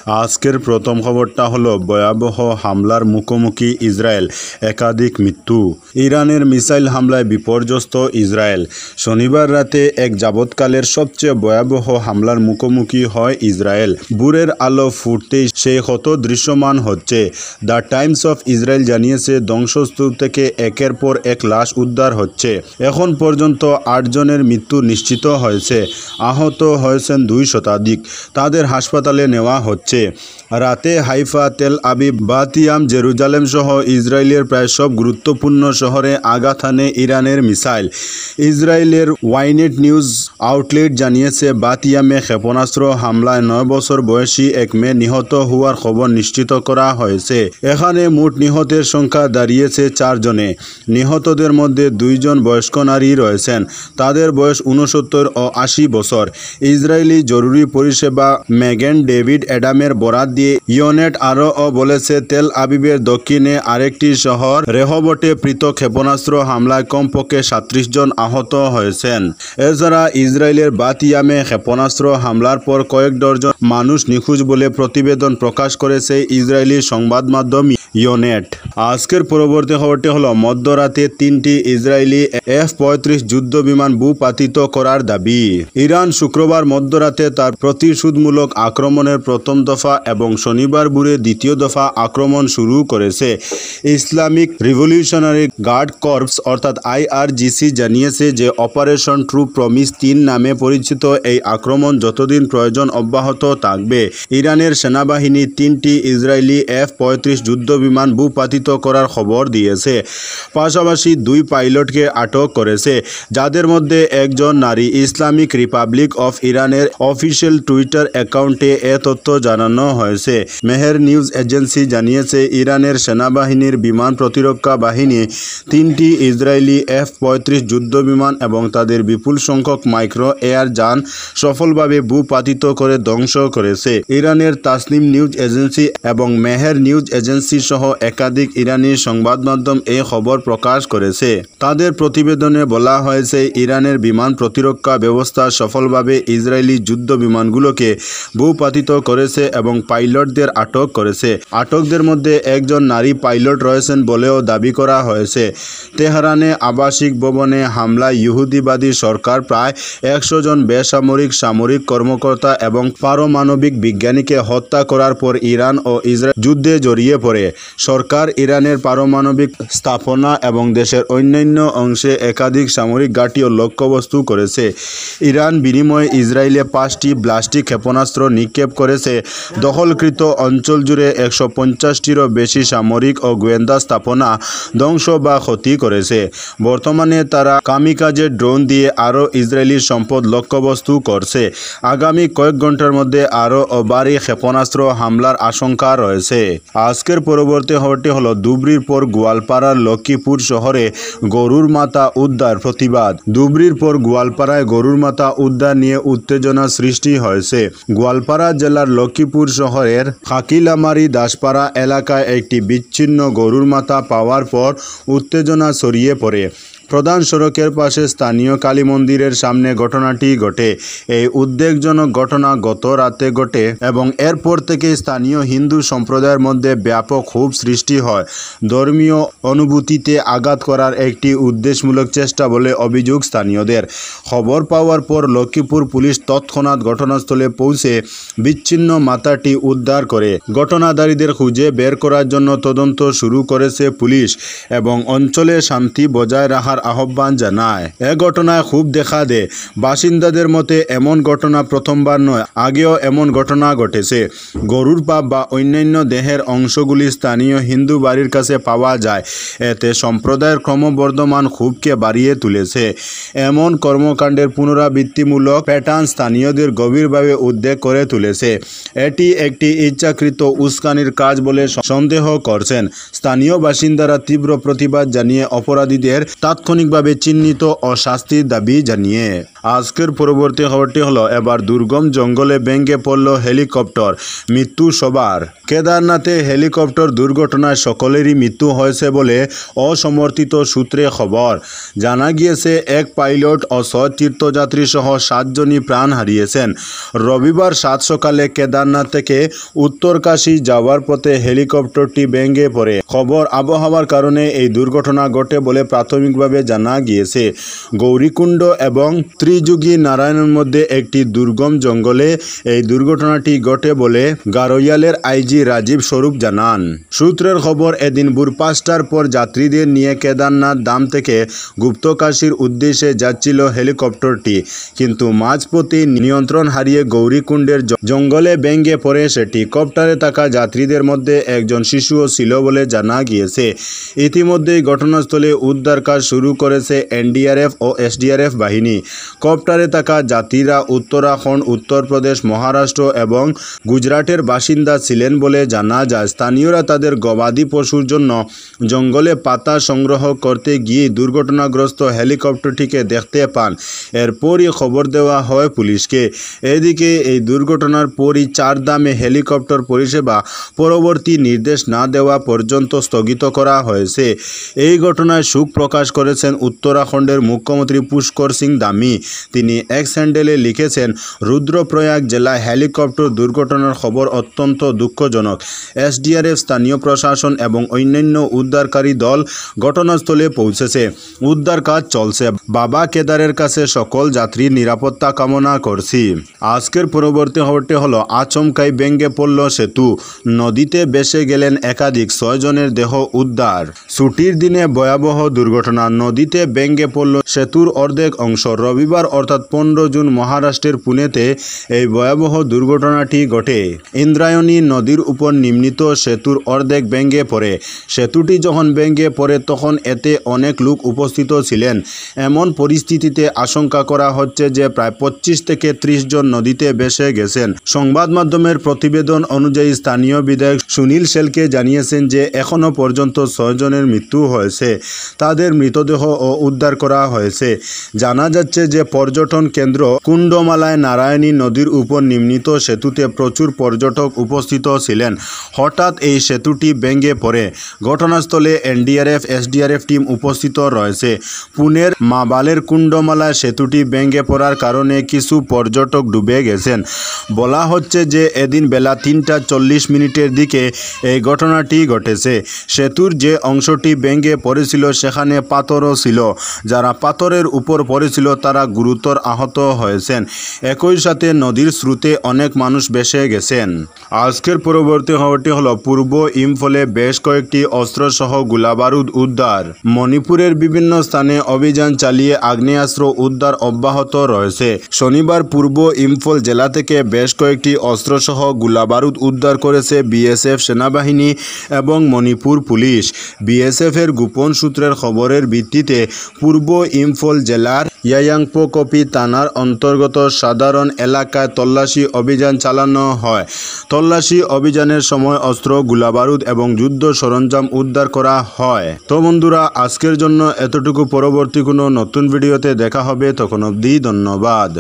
আজকের প্রথম খবরটা হলো ভয়াবহ হামলার মুখোমুখি ইসরায়েল, একাধিক মৃত্যু। ইরানের মিসাইল হামলায় বিপর্যস্ত ইসরায়েল। শনিবার রাতে এক যাবৎকালের সবচেয়ে ভয়াবহ হামলার মুখোমুখি হয় ইসরায়েল। ভোরের আলো ফুটতেই সেই ক্ষত দৃশ্যমান হচ্ছে। দ্য টাইমস অফ ইসরায়েল জানিয়েছে, ধ্বংসস্তূপ থেকে একের পর এক লাশ উদ্ধার হচ্ছে। এখন পর্যন্ত 8 জনের মৃত্যু নিশ্চিত হয়েছে। আহত হয়েছেন 2 শতাধিক। তাদের হাসপাতালে নেওয়া হচ্ছে। রাতে হাইফা, তেল আবিব, বাতিয়াম, জেরুজালেম সহ ইসরায়েলের প্রায় সব গুরুত্বপূর্ণ শহরে আঘাত হানে ইরানের মিসাইল। ইসরায়েলের ওয়াইনেট নিউজ আউটলেট জানিয়েছে, বাতিয়ামে ক্ষেপণাস্ত্র হামলায় 9 বছর বয়সী এক মেয়ে নিহত হওয়ার খবর নিশ্চিত করা হয়েছে। এখানে মোট নিহতের সংখ্যা দাঁড়িয়েছে 4 জনে। নিহতদের মধ্যে 2 জন বয়স্ক নারী রয়েছেন। তাদের বয়স 69 ও 80 বছর। ইসরায়েলি জরুরি পরিষেবা মেগান ডেভিড অ্যাডামের বরাত দিয়ে ইয়নেট আরও বলেছে, তেল আবিবের দক্ষিণে আরেকটি শহর রেহবটে পৃথক ক্ষেপণাস্ত্র হামলায় কমপক্ষে 37 জন আহত হয়েছেন। এছাড়া ইসরায়েলের বাতিয়ামে ক্ষেপণাস্ত্র হামলার পর কয়েক ডজন মানুষ নিখোঁজ বলে প্রতিবেদন প্রকাশ করেছে ইসরায়েলি সংবাদ মাধ্যম ইয়নেট। আজকের পরবর্তী খবরটি হলো মধ্যরাতে 3টি ইসরায়েলি F-35 যুদ্ধ বিমান ভূপাতিত করার দাবি। ইরান শুক্রবার মধ্যরাতে তার প্রতিশোধমূলক আক্রমণের প্রথম দফা এবং শনিবার ভোরে দ্বিতীয় দফা আক্রমণ শুরু করেছে। ইসলামিক রিভলিউশনারি গার্ড কর্পস অর্থাৎ IRGC জানিয়েছে যে অপারেশন ট্রু প্রমিস 3 নামে পরিচিত এই আক্রমণ যতদিন প্রয়োজন অব্যাহত থাকবে। ইরানের সেনাবাহিনী 3টি ইসরায়েলি F-35 যুদ্ধ বিমান ভূপাতিত করার খবর দিয়েছে। পাশাপাশি 2 পাইলটকে আটক করেছে, যাদের মধ্যে একজন নারী। ইসলামিক রিপাবলিক অফ ইরানের অফিসিয়াল টুইটার অ্যাকাউন্টে এ তথ্য জানানো হয়েছে। মেহের নিউজ এজেন্সি জানিয়েছে, ইরানের সেনাবাহিনীর বিমান প্রতিরক্ষা বাহিনী 3টি ইসরায়েলি F-35 যুদ্ধ বিমান এবং তাদের বিপুল সংখ্যক মাইক্রো এয়ার যান সফলভাবে ভূপাতিত করে ধ্বংস করেছে। ইরানের তাসনিম নিউজ এজেন্সি এবং মেহের নিউজ এজেন্সি সহ একাধিক ইরানি সংবাদ মাধ্যম এই খবর প্রকাশ করেছে। তাদের প্রতিবেদনে বলা হয়েছে, ইরানের বিমান প্রতিরক্ষা ব্যবস্থা সফলভাবে ইসরায়েলি যুদ্ধ বিমানগুলোকে ভূপাতিত করেছে এবং পাইলটদের আটক করেছে। আটকদের মধ্যে একজন নারী পাইলট রয়েছেন বলেও দাবি করা হয়েছে। তেহরানে আবাসিক ভবনে হামলায় ইহুদিবাদী সরকার প্রায় 100 জন বেসামরিক সামরিক কর্মকর্তা এবং পারমাণবিক বিজ্ঞানীকে হত্যা করার পর ইরান ও ইসরায়েল যুদ্ধে জড়িয়ে পড়ে। সরকার ইরানের পারমাণবিক স্থাপনা এবং দেশের অন্যান্য অংশে একাধিক সামরিক ঘাঁটিও লক্ষ্যবস্তু করেছে। ইরান বিনিময়ে ইসরায়েলে 5টি ব্লাস্টিক ক্ষেপণাস্ত্র নিক্ষেপ করেছে। দখলকৃত অঞ্চল জুড়ে 150টিরও বেশি সামরিক ও গোয়েন্দা স্থাপনা ধ্বংস বা ক্ষতি করেছে। বর্তমানে তারা কামিকাজে ড্রোন দিয়ে আরও ইসরায়েলি সম্পদ লক্ষ্যবস্তু করছে। আগামী কয়েক ঘন্টার মধ্যে আরও ভারী ক্ষেপণাস্ত্র হামলার আশঙ্কা রয়েছে। আজকের পরবর্তী খবরটি হলো, ধুবড়ীর পর গোয়ালপাড়ার লক্ষ্মীপুর শহরে গরুর মাথা উদ্ধার প্রতিবাদ। ধুবড়ীর পর গোয়ালপাড়ায় গরুর মাথা উদ্ধার নিয়ে উত্তেজনা সৃষ্টি হয়েছে। গোয়ালপাড়া জেলার লক্ষ্মীপুর শহরের খাকিলামারি দাসপাড়া এলাকায় একটি বিচ্ছিন্ন গরুর মাথা পাওয়ার পর উত্তেজনা ছড়িয়ে পড়ে। প্রধান সড়কের পাশে স্থানীয় কালী মন্দিরের সামনে ঘটনাটি ঘটে। এই উদ্বেগজনক ঘটনা গত রাতে ঘটে এবং এরপর থেকে স্থানীয় হিন্দু সম্প্রদায়ের মধ্যে ব্যাপক ক্ষোভ সৃষ্টি হয়। ধর্মীয় অনুভূতিতে আঘাত করার একটি উদ্দেশ্যমূলক চেষ্টা বলে অভিযোগ স্থানীয়দের। খবর পাওয়ার পর লক্ষ্মীপুর পুলিশ তৎক্ষণাৎ ঘটনাস্থলে পৌঁছে বিচ্ছিন্ন মাথাটি উদ্ধার করে। ঘটনাকারীদের খুঁজে বের করার জন্য তদন্ত শুরু করেছে পুলিশ এবং অঞ্চলে শান্তি বজায় রাখার আহ্বান জানায়। এ ঘটনায় ক্ষোভ দেখা দেয়। বাসিন্দাদের মতে এমন ঘটনা প্রথমবার নয়, আগেও এমন ঘটনা ঘটেছে। গরুর পা বা অন্যান্য দেহের অংশগুলি স্থানীয় হিন্দু বাড়ির কাছে পাওয়া যায়। এতে সম্প্রদায়ের ক্রমবর্ধমান ক্ষোভকে বাড়িয়ে তুলেছে। এমন কর্মকাণ্ডের পুনরাবৃত্তিমূলক প্যাটার্ন স্থানীয়দের গভীরভাবে উদ্বেগ করে তুলেছে। এটি একটি ইচ্ছাকৃত উস্কানির কাজ বলে সন্দেহ করছেন স্থানীয় বাসিন্দারা। তীব্র প্রতিবাদ জানিয়ে অপরাধীদের তাৎক্ষণিকভাবে চিহ্নিত ও শাস্তির দাবি জানিয়ে। আজকের পরবর্তী খবরটি হলো, এবার দুর্গম জঙ্গলে ভেঙে পড়ল হেলিকপ্টার, মৃত্যু সবার। কেদারনাথে হেলিকপ্টার দুর্ঘটনায় সকলেরই মৃত্যু হয়েছে বলে অসমর্থিত সূত্রে খবর। জানা গিয়েছে এক পাইলট ও 6 তীর্থযাত্রী সহ 7 জনই প্রাণ হারিয়েছেন। রবিবার 7 সকালে কেদারনাথ থেকে উত্তরকাশী যাওয়ার পথে হেলিকপ্টারটি ভেঙে পড়ে। খবর, আবহাওয়ার কারণে এই দুর্ঘটনা ঘটে বলে প্রাথমিকভাবে জানা গিয়েছে। গৌরীকুণ্ড এবং ত্রিযুগী নারায়ণের মধ্যে একটি দুর্গম জঙ্গলে এই দুর্ঘটনাটি ঘটে বলে গারোয়ালের আইজি রাজীব স্বরূপ জানান। সূত্রের খবর, এদিন ভোর 5টার পর যাত্রীদের নিয়ে কেদারনাথ ধাম থেকে গুপ্তকাশীর উদ্দেশ্যে যাচ্ছিল হেলিকপ্টারটি, কিন্তু মাঝপথে নিয়ন্ত্রণ হারিয়ে গৌরীকুণ্ডের জঙ্গলে ভেঙে পড়ে সেটি। কপ্টারে থাকা যাত্রীদের মধ্যে একজন শিশুও ছিল বলে জানা গিয়েছে। ইতিমধ্যেই ঘটনাস্থলে উদ্ধার কাজ শুরু করেছে এনডিআরএফ ও এসডিআরএফ বাহিনী। কপ্টারে থাকা যাত্রীরা উত্তরাখণ্ড, উত্তরপ্রদেশ, মহারাষ্ট্র এবং গুজরাটের বাসিন্দা ছিলেন বলে জানা যায়। স্থানীয়রা তাদের গবাদি পশুর জন্য জঙ্গলে পাতা সংগ্রহ করতে গিয়ে দুর্ঘটনাগ্রস্ত হেলিকপ্টারটিকে দেখতে পান। এরপরই খবর দেওয়া হয় পুলিশকে। এদিকে এই দুর্ঘটনার পরই 4 ধামে হেলিকপ্টার পরিষেবা পরবর্তী নির্দেশ না দেওয়া পর্যন্ত স্থগিত করা হয়েছে। এই ঘটনায় শোক প্রকাশ করেছেন উত্তরাখণ্ডের মুখ্যমন্ত্রী পুষ্কর সিং ধামি। তিনি এক্স হ্যান্ডেলে লিখেছেন, রুদ্রপ্রয়াগ জেলায় হেলিকপ্টার দুর্ঘটনার খবর অত্যন্ত দুঃখজনক। এসডিআরএফ, স্থানীয় প্রশাসন এবং অন্যান্য উদ্ধারকারী দল ঘটনাস্থলে পৌঁছেছে। উদ্ধার কাজ চলছে। বাবা কেদারের কাছে সকল যাত্রীর নিরাপত্তা কামনা করছি। আজকের পরবর্তী খবরটি হলো, আচমকাই ভেঙে পড়ল সেতু, নদীতে ভেসে গেলেন একাধিক, 6 জনের দেহ উদ্ধার। ছুটির দিনে ভয়াবহ দুর্ঘটনা, নদীতে ভেঙে পড়ল সেতুর অর্ধেক অংশ। রবিবার অর্থাৎ 15 জুন মহারাষ্ট্রের পুনেতে এই ভয়াবহ দুর্ঘটনাটি ঘটে। ইন্দ্রায়ণী নদীর উপর নির্মিত সেতুর অর্ধেক ভেঙে পড়ে। সেতুটি যখন ভেঙে পড়ে তখন এতে অনেক লোক উপস্থিত ছিলেন। এমন পরিস্থিতিতে আশঙ্কা করা হচ্ছে যে প্রায় 25 থেকে 30 জন নদীতে ভেসে গেছেন। সংবাদ মাধ্যমের প্রতিবেদন অনুযায়ী স্থানীয় বিধায়ক সুনীল শেলকে জানিয়েছেন যে এখনও পর্যন্ত 6 জনের মৃত্যু হয়েছে। তাদের মৃতদেহ উদ্ধার করা হয়েছে। জানা যাচ্ছে যে পর্যটন কেন্দ্র কুণ্ডমালায় নারায়ণী নদীর উপর নির্মিত সেতুতে প্রচুর পর্যটক উপস্থিত ছিলেন। হঠাৎ এই সেতুটি ভেঙে পড়ে। ঘটনাস্থলে এনডিআরএফ, এসডিআরএফ টিম উপস্থিত রয়েছে। পুনের মাবালের কুণ্ডমালায় সেতুটি ভেঙে পড়ার কারণে কিছু পর্যটক ডুবে গেছেন। বলা হচ্ছে যে এদিন বেলা 3টা 40 দিকে এই ঘটনাটি ঘটেছে। সেতুর যে অংশটি ভেঙে পড়েছিল সেখানে পাথরও ছিল। যারা পাথরের উপর পড়েছিল তারা গুরুতর আহত হয়েছেন। একই সাথে নদীর স্রোতে অনেক মানুষ ভেসে গেছেন। আজকের পরবর্তী খবরটি হলো, পূর্ব ইম্ফলে বেশ কয়েকটি অস্ত্রসহ গোলাবারুদ উদ্ধার। মণিপুরের বিভিন্ন স্থানে অভিযান চালিয়ে আগ্নেয়াস্ত্র উদ্ধার অব্যাহত রয়েছে। শনিবার পূর্ব ইম্ফল জেলা থেকে বেশ কয়েকটি অস্ত্রসহ গোলাবারুদ উদ্ধার করেছে বিএসএফ সেনাবাহিনী এবং মণিপুর পুলিশ। বিএসএফের গোপন সূত্রের খবরের ভিত্তিতে পূর্ব ইম্ফল জেলার ইয়াংপোকপি থানার অন্তর্গত সাধারণ এলাকায় তল্লাশি অভিযান চালানো হয়। তল্লাশি অভিযানের সময় অস্ত্র, গোলাবারুদ এবং যুদ্ধ সরঞ্জাম উদ্ধার করা হয়। তো বন্ধুরা, আজকের জন্য এতটুকু। পরবর্তী কোনো নতুন ভিডিওতে দেখা হবে। তখন অবধি ধন্যবাদ।